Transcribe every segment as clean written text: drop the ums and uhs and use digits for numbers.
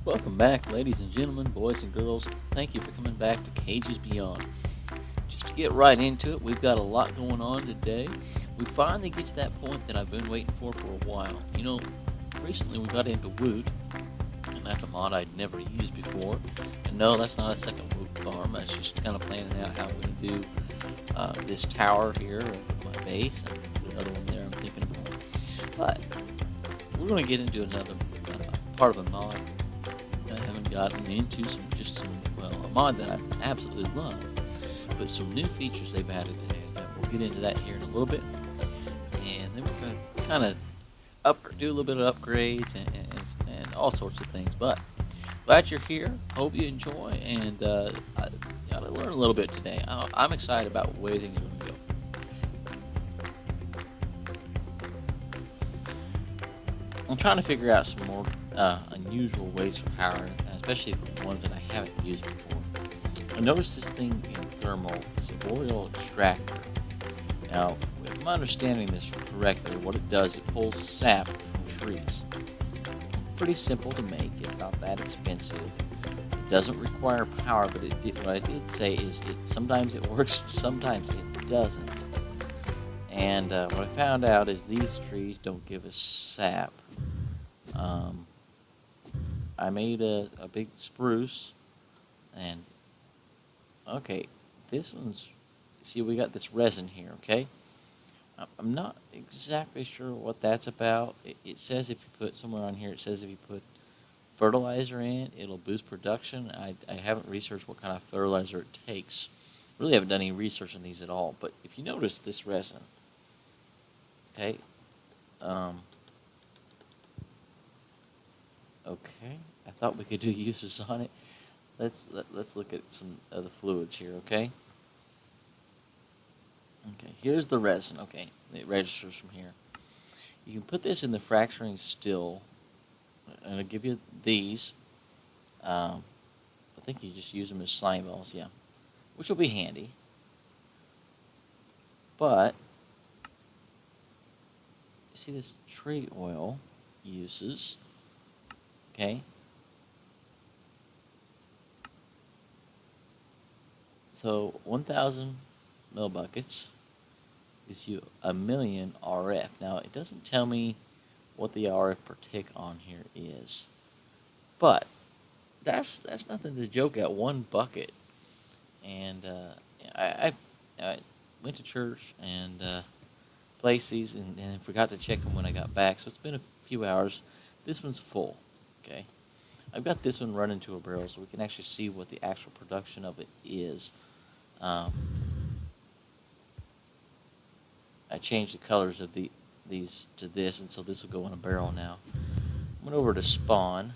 Welcome back, ladies and gentlemen, boys and girls. Thank you for coming back to Cages Beyond. Just to get right into it, we've got a lot going on today. We finally get to that point that I've been waiting for a while. You know, recently we got into Woot, and that's a mod I'd never used before. And no, that's not a second Woot farm. That's just kind of planning out how I'm going to do this tower here of my base. And put another one there I'm thinking about. But we're going to get into another part of a mod I haven't gotten into, a mod that I absolutely love, but some new features they've added there. We'll get into that here in a little bit, and then we're going to kind of do a little bit of upgrades and all sorts of things. But glad you're here. Hope you enjoy, and I got to learn a little bit today. I'm excited about the way things are going to go. I'm trying to figure out some more unusual ways for powering, especially ones that I haven't used before. I noticed this thing in thermal. It's a boreal extractor. Now, if I'm understanding this correctly, what it does, it pulls sap from trees. Pretty simple to make. It's not that expensive. It doesn't require power, but what I did say is sometimes it works, sometimes it doesn't. And what I found out is these trees don't give us sap. I made a big spruce, and okay, this one's, see, we got this resin here, okay? I'm not exactly sure what that's about. It says if you put somewhere on here, it says if you put fertilizer in, it'll boost production. I haven't researched what kind of fertilizer it takes. Really haven't done any research on these at all, but if you notice this resin, okay, okay, I thought we could do uses on it. Let's look at some of the fluids here, okay? Okay, here's the resin. Okay, it registers from here. You can put this in the fracturing still, and it'll give you these. I think you just use them as slime balls, yeah, which will be handy. But you see this tree oil uses. Okay. So 1,000 millibuckets gives you 1,000,000 RF. Now it doesn't tell me what the RF per tick on here is, but that's nothing to joke at. One bucket, and I went to church and placed these and forgot to check them when I got back. So it's been a few hours. This one's full. Okay, I've got this one run into a barrel so we can actually see what the actual production of it is. I changed the colors of these to this, and so this will go in a barrel now. Went over to spawn.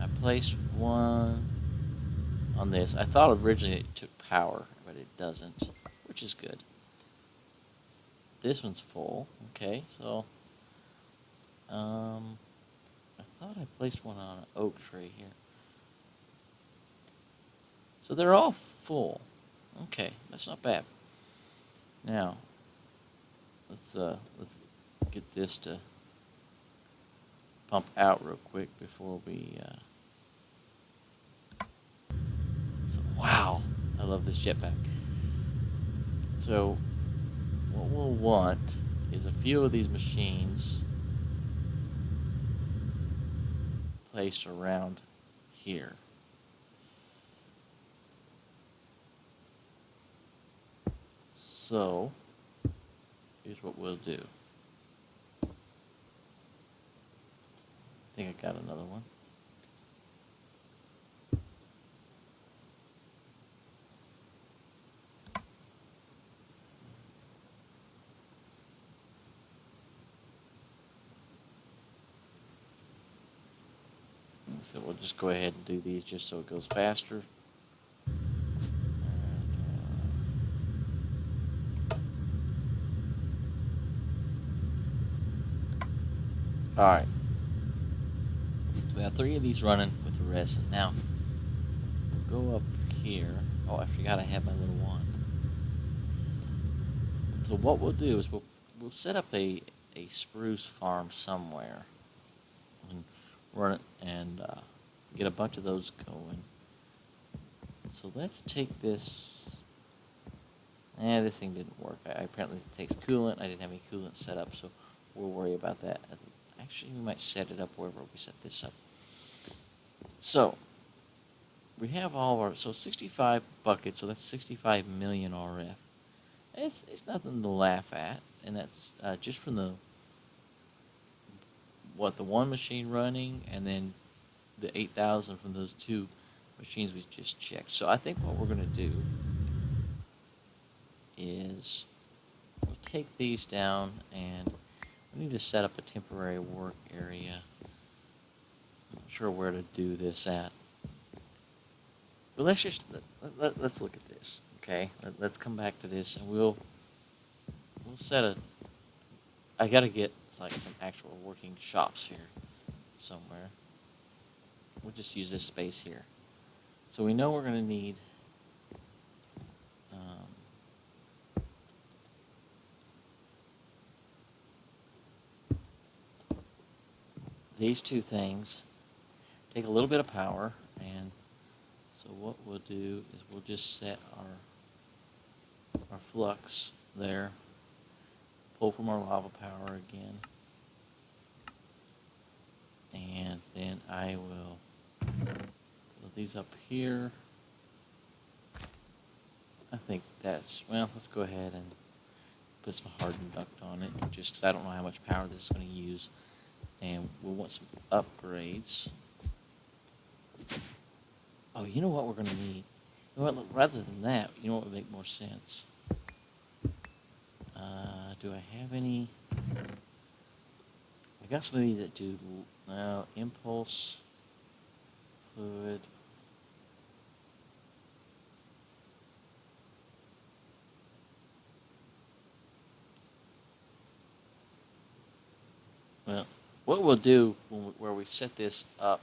I placed one on this. I thought originally it took power, but it doesn't, which is good. This one's full. Okay, so I thought I placed one on an oak tree here. So they're all full. Okay, that's not bad. Now let's get this to pump out real quick before we. So wow, I love this jetpack. So what we'll want is a few of these machines placed around here. So here's what we'll do. I think I got another one. So we'll just go ahead and do these just so it goes faster. Alright. We have 3 of these running with the resin. Now, we'll go up here. Oh, I forgot I had my little wand. So what we'll do is we'll set up a a spruce farm somewhere and run it and get a bunch of those going. So let's take this. This thing didn't work. Apparently it takes coolant. I didn't have any coolant set up, so we'll worry about that. Actually, we might set it up wherever we set this up. So we have all of our, so 65 buckets, so that's 65 million RF. It's nothing to laugh at, and that's just from the one machine running, and then the 8,000 from those two machines we just checked. So I think what we're going to do is we'll take these down, and we need to set up a temporary work area. I'm not sure where to do this at. But let's just let's look at this, okay? Let's come back to this, and we'll set a. I gotta get like some actual working shops here somewhere. We'll just use this space here. So we know we're gonna need these two things. Take a little bit of power, and so what we'll do is we'll just set our flux there. Pull from our lava power again. And then I will put these up here. I think that's, well, let's go ahead and put some hardened duct on it, just because I don't know how much power this is going to use. And we'll want some upgrades. Oh, you know what we're going to need? You know what, look, rather than that, you know what would make more sense? Do I have any? I got some of these that do impulse fluid. Well, what we'll do where we set this up,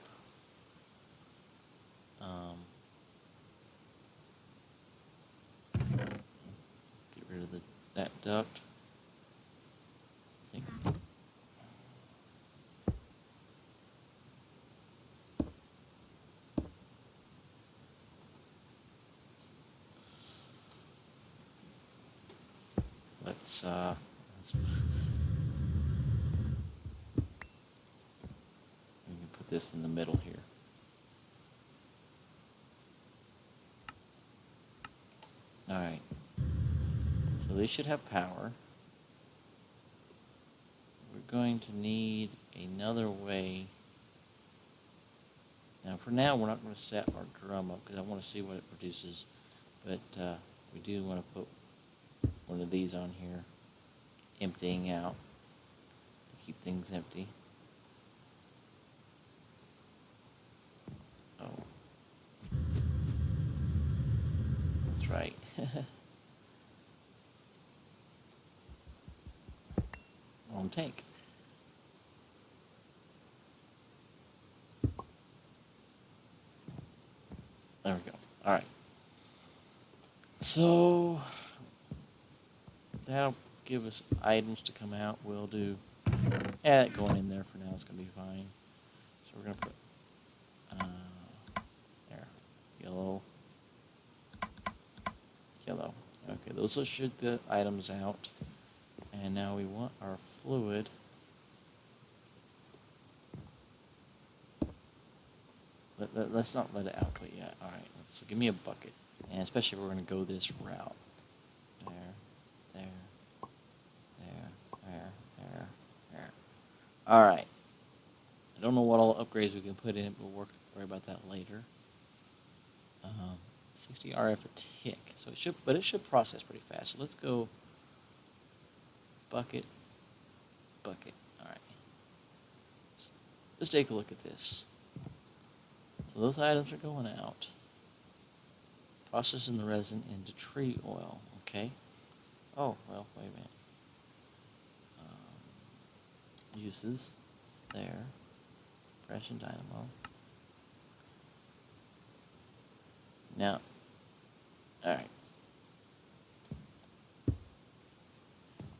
get rid of that duct. I think. Let's we can put this in the middle here. All right. So they should have power. We're going to need another way. Now, for now, we're not going to set our drum up because I want to see what it produces. But we do want to put one of these on here, emptying out, to keep things empty. Oh, that's right. Wrong tank. There we go. All right. So that'll give us items to come out. We'll do that going in there for now. It's going to be fine. So we're going to put there, yellow. Okay, those will shoot the items out. And now we want our fluid. Let's not let it output yet. All right, so give me a bucket. And especially if we're going to go this route. There. All right. I don't know what all upgrades we can put in, but we'll worry about that later. 60 RF a tick, so it should process pretty fast. So let's go bucket. All right. Let's take a look at this. So those items are going out. Processing the resin into tree oil. Okay. Oh well, wait a minute. Uses there. Compression dynamo. Now, all right.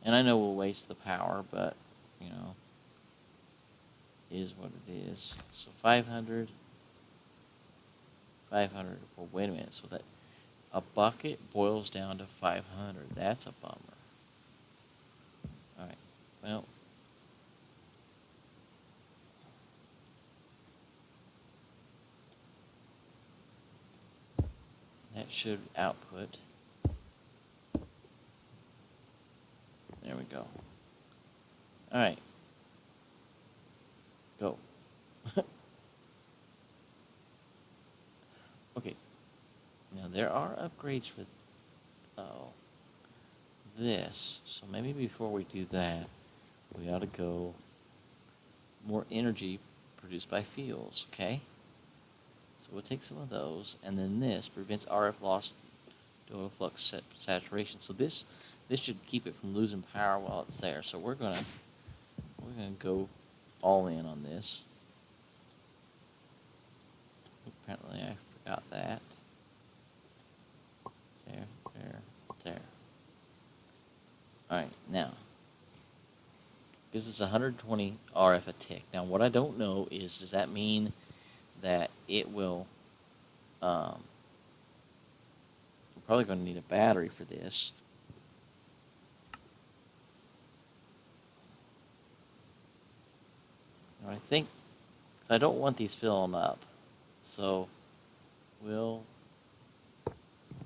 And I know we'll waste the power, but you know, is what it is. So 500, 500. Well, wait a minute. So that a bucket boils down to 500. That's a bummer. All right. Well, that should output. There we go. All right. Go. Okay. Now there are upgrades for this. So maybe before we do that, we ought to go more energy produced by fuels, okay? So we'll take some of those, and then this prevents RF loss due to flux saturation. So this should keep it from losing power while it's there. So we're gonna go all in on this. Apparently I forgot that. There. Alright, now gives us 120 RF a tick. Now what I don't know is, does that mean that it will we're probably going to need a battery for this. Now I think I don't want these filling up, so we'll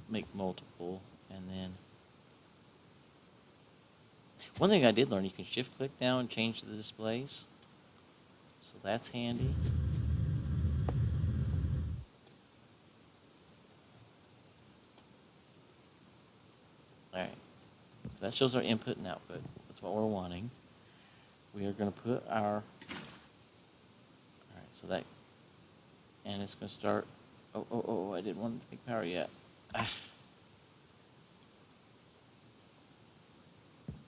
make multiple, and then one thing I did learn, you can shift click now and change the displays, so that's handy. Alright, so that shows our input and output. That's what we're wanting. We are going to put our, alright, so that, and it's going to start, oh, I didn't want to take power yet.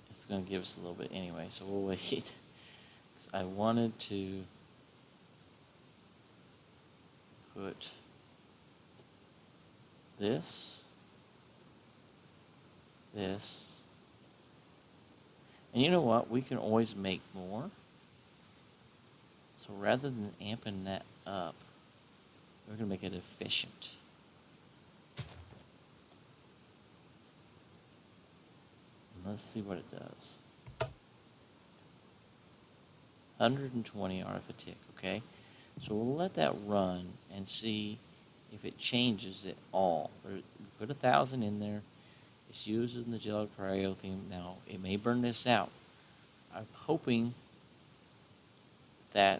It's going to give us a little bit anyway, so we'll wait. Because I wanted to put this, and you know what? We can always make more. So rather than amping that up, we're going to make it efficient. Let's see what it does. 120 RF a tick, okay? So we'll let that run and see if it changes at all. We put 1,000 in there. It's used in the gel cryo theme. Now, it may burn this out. I'm hoping that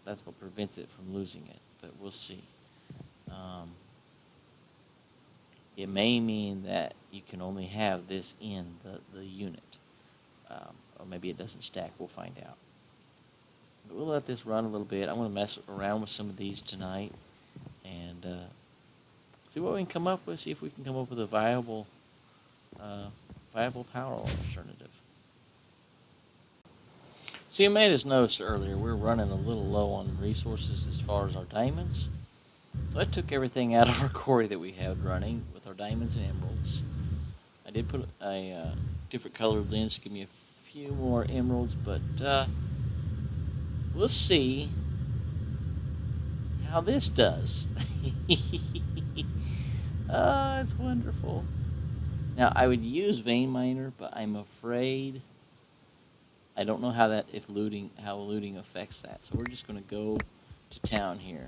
that's what prevents it from losing it, but we'll see. It may mean that you can only have this in the unit. Or maybe it doesn't stack. We'll find out. But we'll let this run a little bit. I'm going to mess around with some of these tonight and see what we can come up with. See if we can come up with a viable power alternative. So you made us notice earlier we're running a little low on resources as far as our diamonds. So I took everything out of our quarry that we had running with our diamonds and emeralds. I did put a different colored lens to give me a few more emeralds, but we'll see how this does. It's wonderful. Now I would use vein miner, but I'm afraid I don't know how looting affects that. So we're just going to go to town here.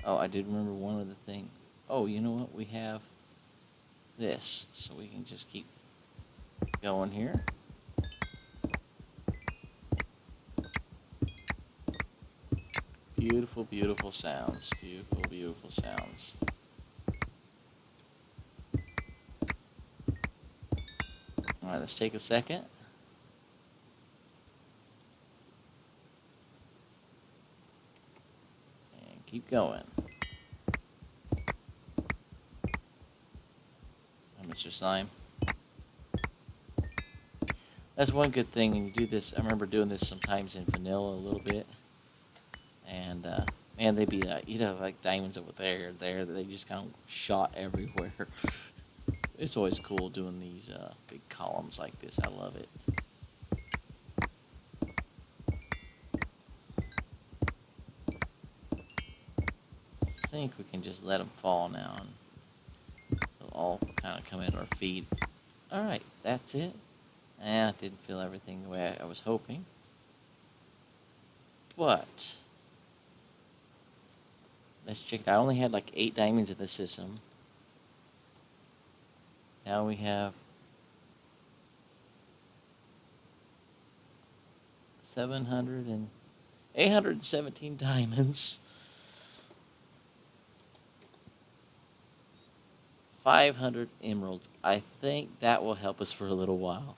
Oh, I did remember one other thing. Oh, you know what? We have this, so we can just keep going here. Beautiful, beautiful sounds. Beautiful, beautiful sounds. All right, let's take a second. And keep going. Mr. Slime. That's one good thing when you do this. I remember doing this sometimes in vanilla a little bit. And, man, they'd be, like diamonds over there, they just kind of shot everywhere. It's always cool doing these big columns like this. I love it. think we can just let them fall now, and they'll all kind of come at our feet. All right, that's it. I didn't fill everything the way I was hoping, but let's check it. I only had like 8 diamonds in the system. Now we have 817 diamonds. 500 emeralds. I think that will help us for a little while.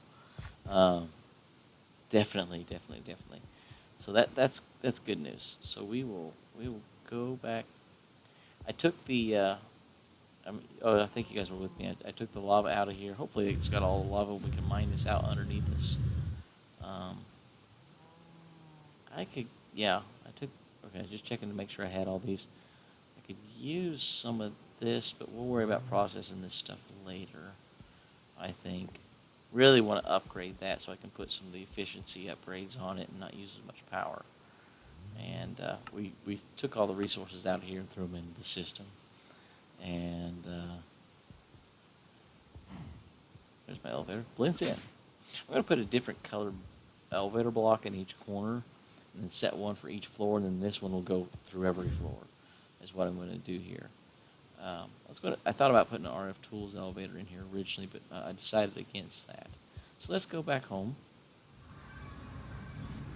Definitely. So that's good news. So we will go back. I took the I think you guys were with me. I took the lava out of here. Hopefully it's got all the lava. We can mine this out underneath us. I could, yeah. Okay, just checking to make sure I had all these. I could use some of this, but we'll worry about processing this stuff later, I think. Really want to upgrade that so I can put some of the efficiency upgrades on it and not use as much power. And we took all the resources out of here and threw them into the system. And there's my elevator. Blends in. I'm going to put a different colored elevator block in each corner, and then set one for each floor, and then this one will go through every floor, is what I'm going to do here. I thought about putting an RF Tools elevator in here originally, but I decided against that. So let's go back home.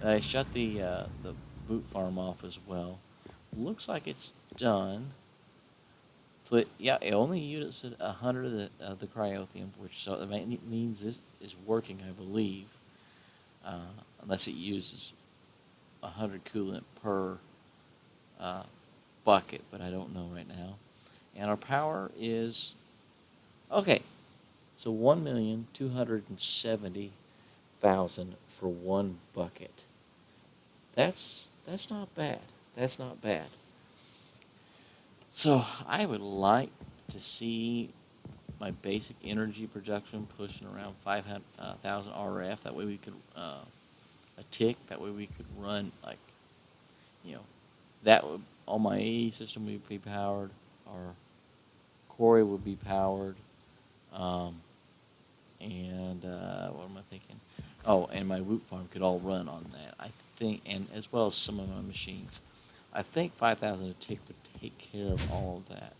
I shut the boot farm off as well. Looks like it's done. So it only uses 100 of the cryothium, which so that means this is working, I believe, unless it uses 100 coolant per bucket, but I don't know right now. And our power is okay. So 1,270,000 for one bucket. That's not bad. That's not bad. So I would like to see my basic energy production pushing around 500,000 RF. That way we could a tick. That way we could run that would all my AE system would be powered. Our quarry would be powered. And what am I thinking? Oh, and my root farm could all run on that. I think, and as well as some of my machines. I think 5,000 a tick would take care of all of that.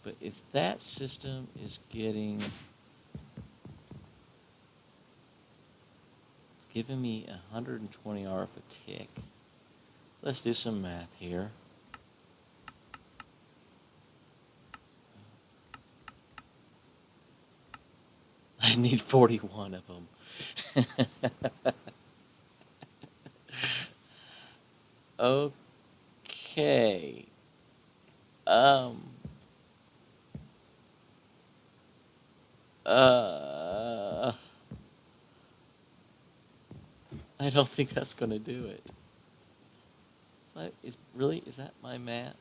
But if that system is getting, it's giving me 120 RF a tick. Let's do some math here. I need 41 of them. Okay. I don't think that's going to do it. Is that my math?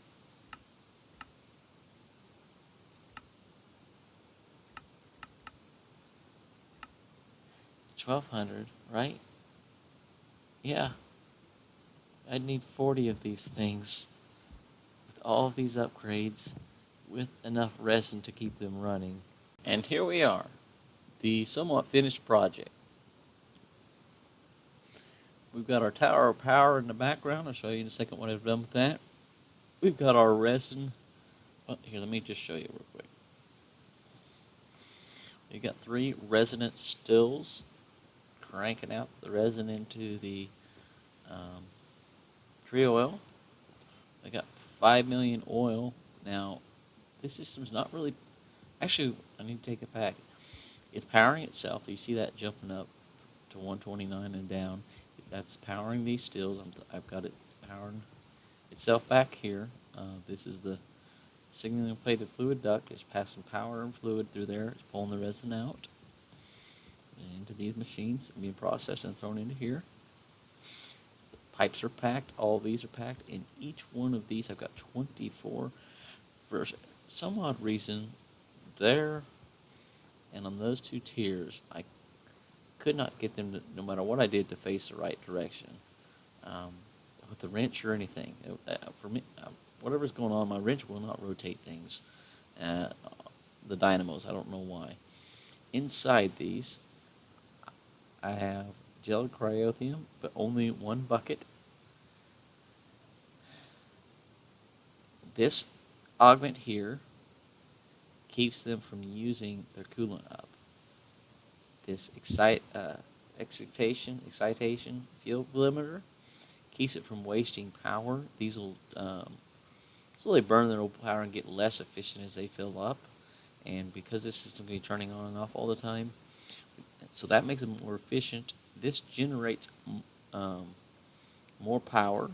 $1,200, right? Yeah. I'd need 40 of these things with all of these upgrades with enough resin to keep them running. And here we are, the somewhat finished project. We've got our tower of power in the background. I'll show you in a second what I've done with that. We've got our resin. Well, here, let me just show you real quick. We've got 3 resonant stills cranking out the resin into the tree oil. I got 5 million oil. Now, this system's not really... Actually, I need to take it back. It's powering itself. You see that jumping up to 129 and down. That's powering these stills. I've got it powering itself back here. This is the signaling plated fluid duct. It's passing power and fluid through there. It's pulling the resin out into these machines and being processed and thrown into here. The pipes are packed. All of these are packed. In each one of these, I've got 24. For some odd reason, there and on those 2 tiers, I could not get them to, no matter what I did, to face the right direction with the wrench or anything. For me, whatever's going on, my wrench will not rotate things. Uh, the dynamos, I don't know why. Inside these, I have gel cryotheum, but only one bucket. This augment here keeps them from using their coolant up. This excitation fuel limiter keeps it from wasting power. These will slowly burn their old power and get less efficient as they fill up. And because this system can be turning on and off all the time, so that makes them more efficient. This generates more power.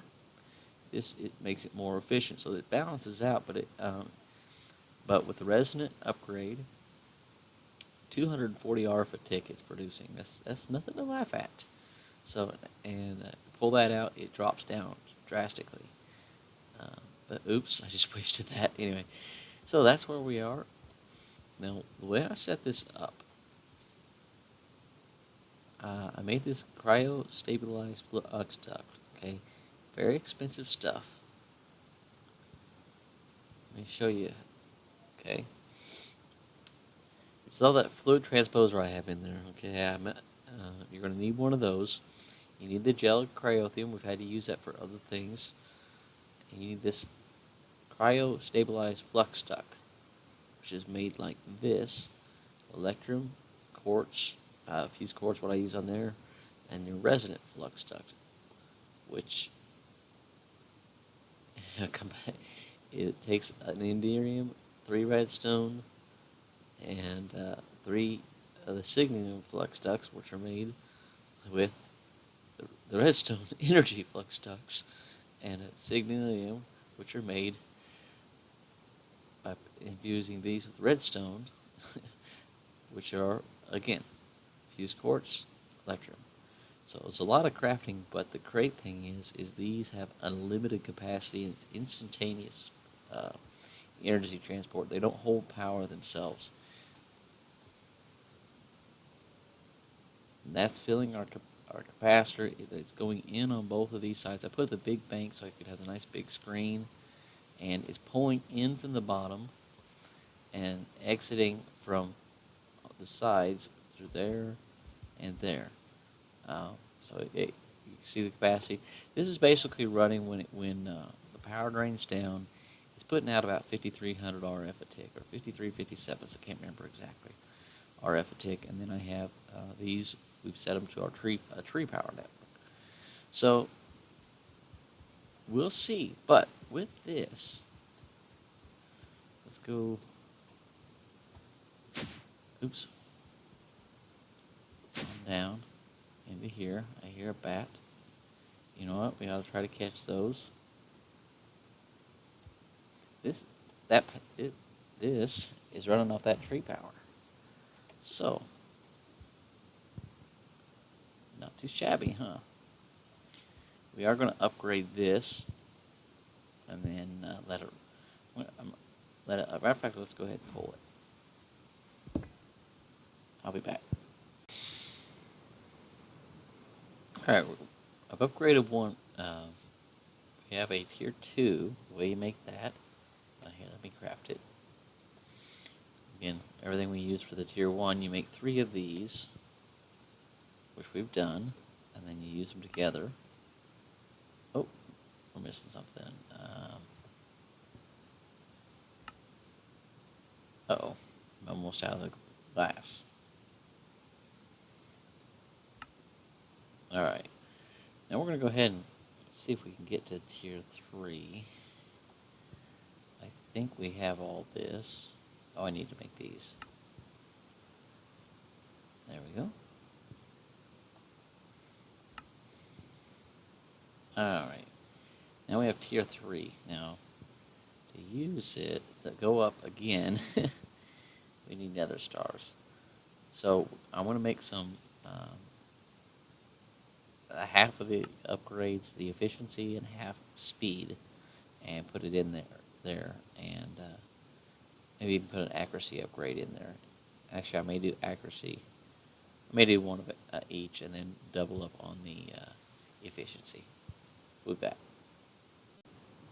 It makes it more efficient, so it balances out. But with the resonant upgrade, 240 RF a tick it's producing. That's nothing to laugh at. So pull that out, it drops down drastically. But oops, I just wasted that anyway. So that's where we are. Now the way I set this up, I made this cryo stabilized flux duct. Okay, very expensive stuff. Let me show you. Okay. So that fluid transposer I have in there, okay, you're going to need one of those. You need the gel cryotheum. We've had to use that for other things. And you need this cryo-stabilized flux duct, which is made like this. Electrum, quartz, fused quartz, what I use on there, and your resonant flux duct, which it takes an indium, 3 redstone, and 3 of the signium flux ducts, which are made with the redstone energy flux ducts, and a signium, which are made by infusing these with redstone, which are, again, fused quartz, electrum. So it's a lot of crafting, but the great thing is these have unlimited capacity and instantaneous energy transport. They don't hold power themselves. And that's filling our capacitor. It's going in on both of these sides. I put the big bank so I could have a nice big screen, and it's pulling in from the bottom and exiting from the sides through there and there. You see the capacity. This is basically running when the power drains down. It's putting out about 5,300 RF a tick, or 5357, so I can't remember exactly, RF a tick. And then I have these. We've set them to our tree power network. So we'll see. But with this, let's go. Oops. On down into here. I hear a bat. You know what? We ought to try to catch those. This is running off that tree power. So, not too shabby, huh? We are going to upgrade this, and then let it. Matter of fact, let's go ahead and pull it. I'll be back. All right, I've upgraded one. We have a tier 2. The way you make that. Here, let me craft it. Again, everything we use for the tier 1, you make 3 of these, which we've done, and then you use them together. Oh, we're missing something. Uh-oh, I'm almost out of the glass. Alright, now we're going to go ahead and see if we can get to tier 3. I think we have all this. Oh, I need to make these. There we go. Alright, now we have tier 3. Now, to use it, to go up again, we need nether stars. So, I want to make some, half of the upgrades, the efficiency, and half speed, and put it in there, and maybe even put an accuracy upgrade in there. Actually, I may do accuracy. I may do one of it each, and then double up on the efficiency. We'll be back.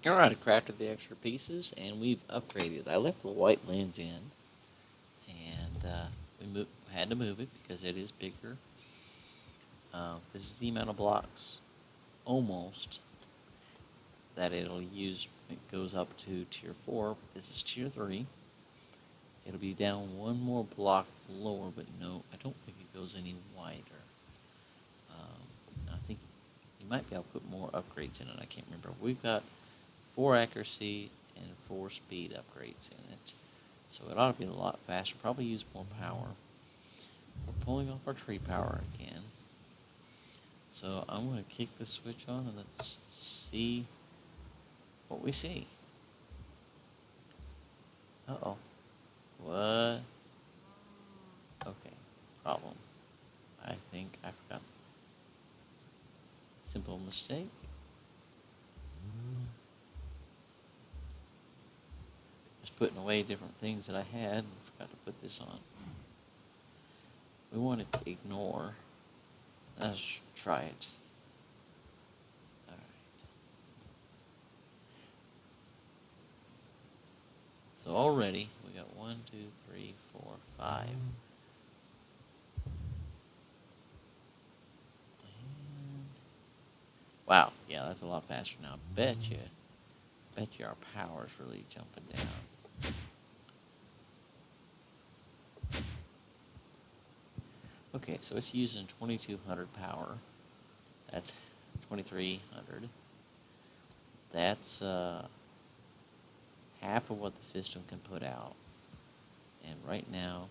Alright, I crafted the extra pieces and we've upgraded. I left the white lens in and had to move it because it is bigger. This is the amount of blocks almost that it'll use. It goes up to tier 4. This is tier 3. It'll be down one more block lower, but no, I don't think it goes any wider. I think you might be able to put more upgrades in it. I can't remember. We've got 4 accuracy and 4 speed upgrades in it. So it ought to be a lot faster. Probably use more power. We're pulling off our tree power again. So I'm going to kick the switch on and let's see what we see. Uh-oh. What? Okay. Problem. I think I forgot. Simple mistake. Just putting away different things that I had and forgot to put this on. We wanted to ignore. Let's try it. Alright. So already we got 1, 2, 3, 4, 5. Wow, yeah, that's a lot faster now. Bet you our power's really jumping down. Okay, so it's using 2200 power. That's 2300. That's half of what the system can put out. And right now,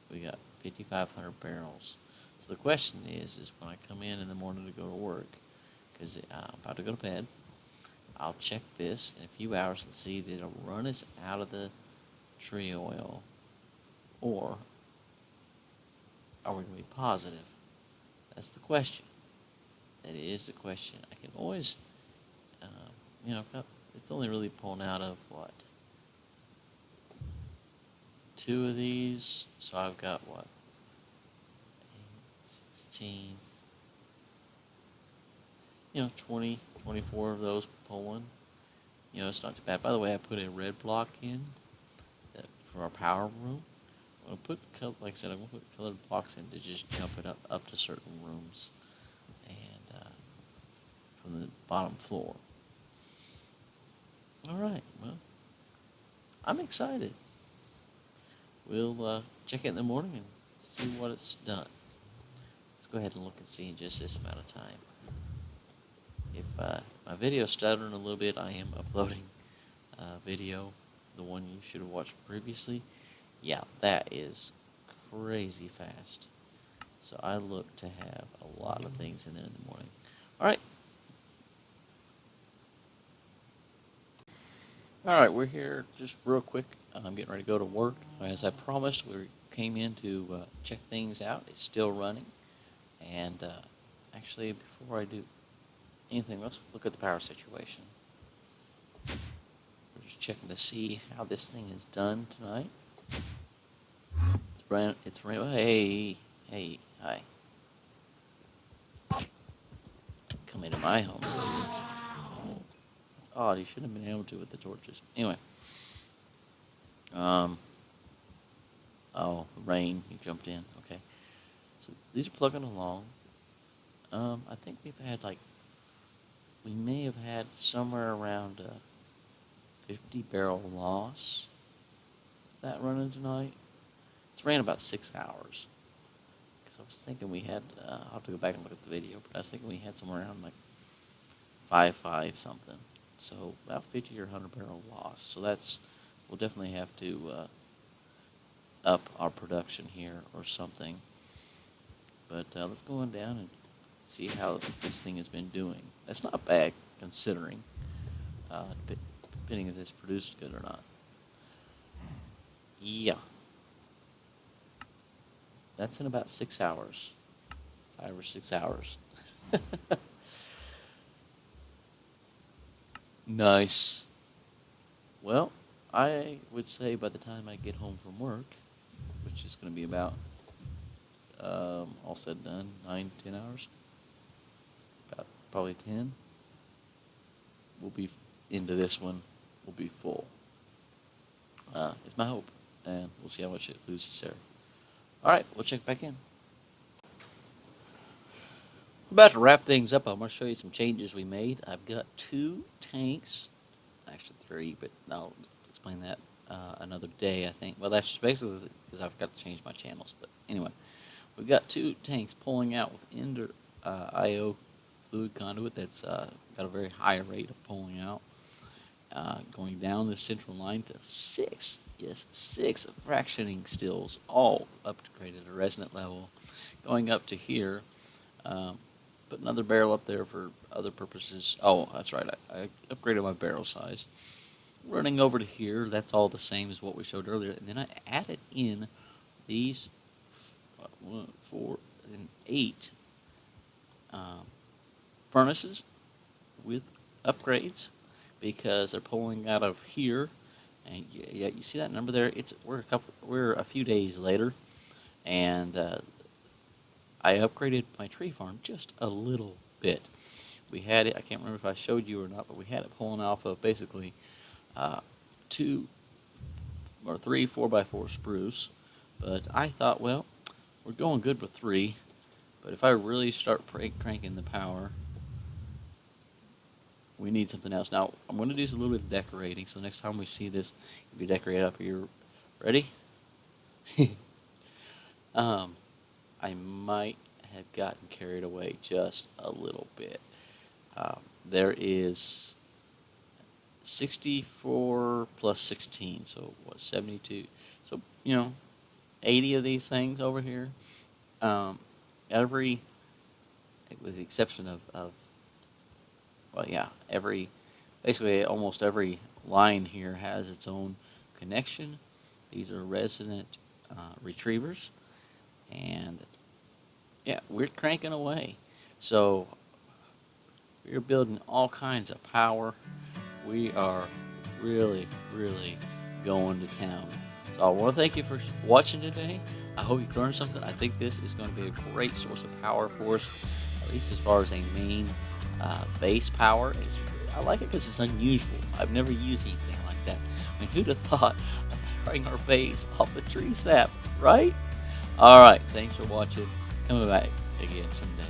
we got 5,500 barrels. So the question is when I come in the morning to go to work, because I'm about to go to bed, I'll check this in a few hours and see that it'll run us out of the tree oil, or are we going to be positive? That's the question. That is the question. I can always, it's only really pulling out of what? 2 of these, so I've got what? 16, 20, 24 of those pulling. It's not too bad. By the way, I put a red block in for our power room. I'm going to put, like I said, I'm going to put colored blocks in to just jump it up to certain rooms and from the bottom floor. All right, well, I'm excited. We'll check it in the morning and see what it's done. Let's go ahead and look and see in just this amount of time. If my video's stuttering a little bit, I am uploading a video, the one you should have watched previously. Yeah, that is crazy fast. So I look to have a lot of things in there in the morning. Alright. Alright, we're here just real quick. I'm getting ready to go to work. As I promised, we came in to check things out. It's still running. And actually, before I do anything, let's look at the power situation. We're just checking to see how this thing is done tonight. It's rain. Hey, hi. Come into my home. That's odd. You shouldn't have been able to with the torches. Anyway. Oh, rain. You jumped in. Okay. So these are plugging along. I think we may have had somewhere around 50 barrel loss that running tonight. It's ran about 6 hours. Because I was thinking we had, I'll have to go back and look at the video, but I was thinking we had somewhere around like 5 something. So about 50 or 100 barrel loss. So we'll definitely have to up our production here or something. But let's go on down and see how this thing has been doing. That's not bad considering, depending if this produced good or not. Yeah. That's in about 6 hours. 5 or 6 hours. Nice. Well, I would say by the time I get home from work, which is going to be about, all said and done, 9, 10 hours. About probably 10. into this one will be full. It's my hope, and we'll see how much it loses there. All right, we'll check back in. About to wrap things up. I'm going to show you some changes we made. I've got 2 tanks, actually 3, but I'll explain that another day, I think. Well, that's just basically because I've got to change my channels. But anyway, we've got 2 tanks pulling out with Ender IO fluid conduit that's got a very high rate of pulling out. Going down the central line to 6, yes, 6 fractioning stills, all upgraded at a resonant level. Going up to here, put another barrel up there for other purposes. Oh, that's right, I upgraded my barrel size. Running over to here, that's all the same as what we showed earlier. And then I added in these 1, 4, and 8 furnaces with upgrades, because they're pulling out of here, and yeah, you see that number there? We're a few days later, and I upgraded my tree farm just a little bit. We had it. I can't remember if I showed you or not, but we had it pulling off of basically 2 or 3 4x4 spruce. But I thought, well, we're going good with 3, but if I really start cranking the power, we need something else. Now, I'm going to do a little bit of decorating, so next time we see this, if you decorate up here, ready? I might have gotten carried away just a little bit. There is 64 plus 16, so what, 72? So, 80 of these things over here. With the exception of well, yeah, basically almost every line here has its own connection. These are resonant retrievers, and yeah, we're cranking away. So we're building all kinds of power. We are really, really going to town. So I want to thank you for watching today. I hope you learned something. I think this is going to be a great source of power for us, at least as far as a main base power. I like it because it's unusual. I've never used anything like that. I mean, who'd have thought of powering our base off the tree sap, right? All right, thanks for watching. Come back again someday.